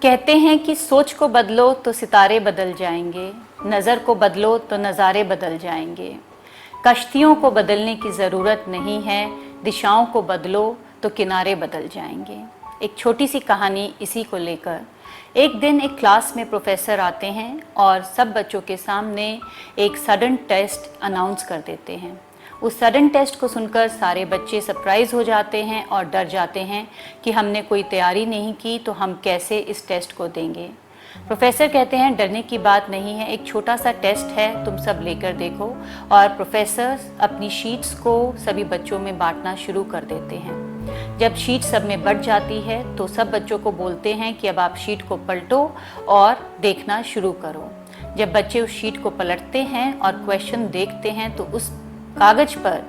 कहते हैं कि सोच को बदलो तो सितारे बदल जाएंगे, नज़र को बदलो तो नज़ारे बदल जाएंगे। कश्तियों को बदलने की ज़रूरत नहीं है, दिशाओं को बदलो तो किनारे बदल जाएंगे। एक छोटी सी कहानी इसी को लेकर। एक दिन एक क्लास में प्रोफेसर आते हैं और सब बच्चों के सामने एक सडन टेस्ट अनाउंस कर देते हैं। उस सडन टेस्ट को सुनकर सारे बच्चे सरप्राइज़ हो जाते हैं और डर जाते हैं कि हमने कोई तैयारी नहीं की तो हम कैसे इस टेस्ट को देंगे। प्रोफेसर कहते हैं डरने की बात नहीं है, एक छोटा सा टेस्ट है, तुम सब लेकर देखो। और प्रोफेसर अपनी शीट्स को सभी बच्चों में बांटना शुरू कर देते हैं। जब शीट सब में बट जाती है तो सब बच्चों को बोलते हैं कि अब आप शीट को पलटो और देखना शुरू करो। जब बच्चे उस शीट को पलटते हैं और क्वेश्चन देखते हैं तो उस कागज पर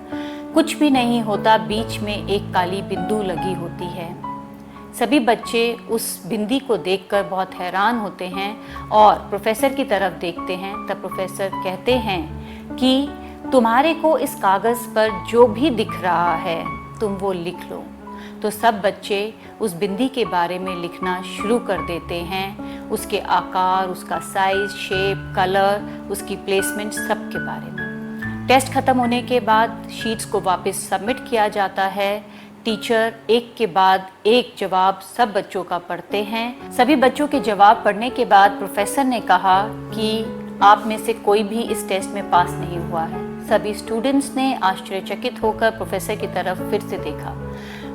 कुछ भी नहीं होता, बीच में एक काली बिंदु लगी होती है। सभी बच्चे उस बिंदी को देखकर बहुत हैरान होते हैं और प्रोफेसर की तरफ देखते हैं। तब प्रोफेसर कहते हैं कि तुम्हारे को इस कागज़ पर जो भी दिख रहा है तुम वो लिख लो। तो सब बच्चे उस बिंदी के बारे में लिखना शुरू कर देते हैं, उसके आकार, उसका साइज़, शेप, कलर, उसकी प्लेसमेंट, सब के बारे में। टेस्ट ख़त्म होने के बाद शीट्स को वापस सबमिट किया जाता है। टीचर एक के बाद एक जवाब सब बच्चों का पढ़ते हैं। सभी बच्चों के जवाब पढ़ने के बाद प्रोफेसर ने कहा कि आप में से कोई भी इस टेस्ट में पास नहीं हुआ है। सभी स्टूडेंट्स ने आश्चर्यचकित होकर प्रोफेसर की तरफ फिर से देखा।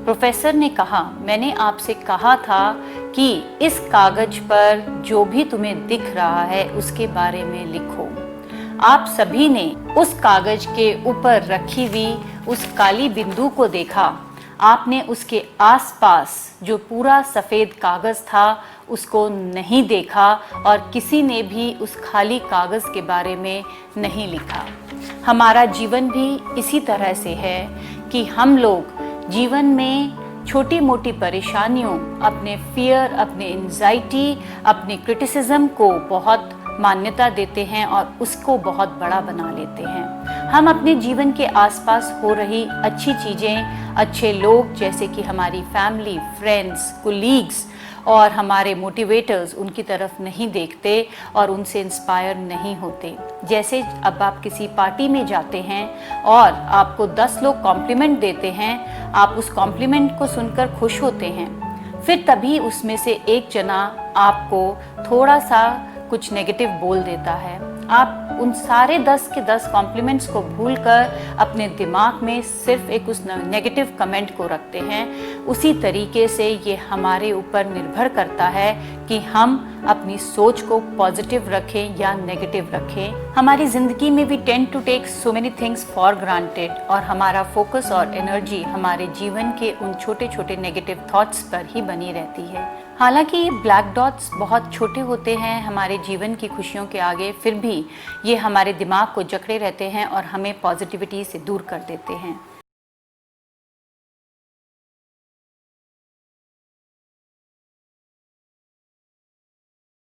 प्रोफेसर ने कहा, मैंने आपसे कहा था कि इस कागज पर जो भी तुम्हें दिख रहा है उसके बारे में लिखो। आप सभी ने उस कागज के ऊपर रखी हुई उस काली बिंदु को देखा, आपने उसके आसपास जो पूरा सफ़ेद कागज़ था उसको नहीं देखा और किसी ने भी उस खाली कागज़ के बारे में नहीं लिखा। हमारा जीवन भी इसी तरह से है कि हम लोग जीवन में छोटी मोटी परेशानियों, अपने फियर, अपने एंजाइटी, अपने क्रिटिसिज्म को बहुत मान्यता देते हैं और उसको बहुत बड़ा बना लेते हैं। हम अपने जीवन के आसपास हो रही अच्छी चीज़ें, अच्छे लोग जैसे कि हमारी फैमिली, फ्रेंड्स, कोलीग्स और हमारे मोटिवेटर्स, उनकी तरफ नहीं देखते और उनसे इंस्पायर नहीं होते। जैसे अब आप किसी पार्टी में जाते हैं और आपको 10 लोग कॉम्प्लीमेंट देते हैं, आप उस कॉम्प्लीमेंट को सुनकर खुश होते हैं, फिर तभी उसमें से एक जना आपको थोड़ा सा कुछ नेगेटिव बोल देता है। आप उन सारे 10 के 10 कॉम्प्लीमेंट्स को भूलकर अपने दिमाग में सिर्फ एक उस नेगेटिव कमेंट को रखते हैं। उसी तरीके से ये हमारे ऊपर निर्भर करता है कि हम अपनी सोच को पॉजिटिव रखें या नेगेटिव रखें। हमारी ज़िंदगी में भी tend to take so many things for granted और हमारा फोकस और एनर्जी हमारे जीवन के उन छोटे छोटे नेगेटिव थॉट्स पर ही बनी रहती है। हालांकि ये ब्लैक डॉट्स बहुत छोटे होते हैं हमारे जीवन की खुशियों के आगे, फिर भी ये हमारे दिमाग को जकड़े रहते हैं और हमें पॉजिटिविटी से दूर कर देते हैं।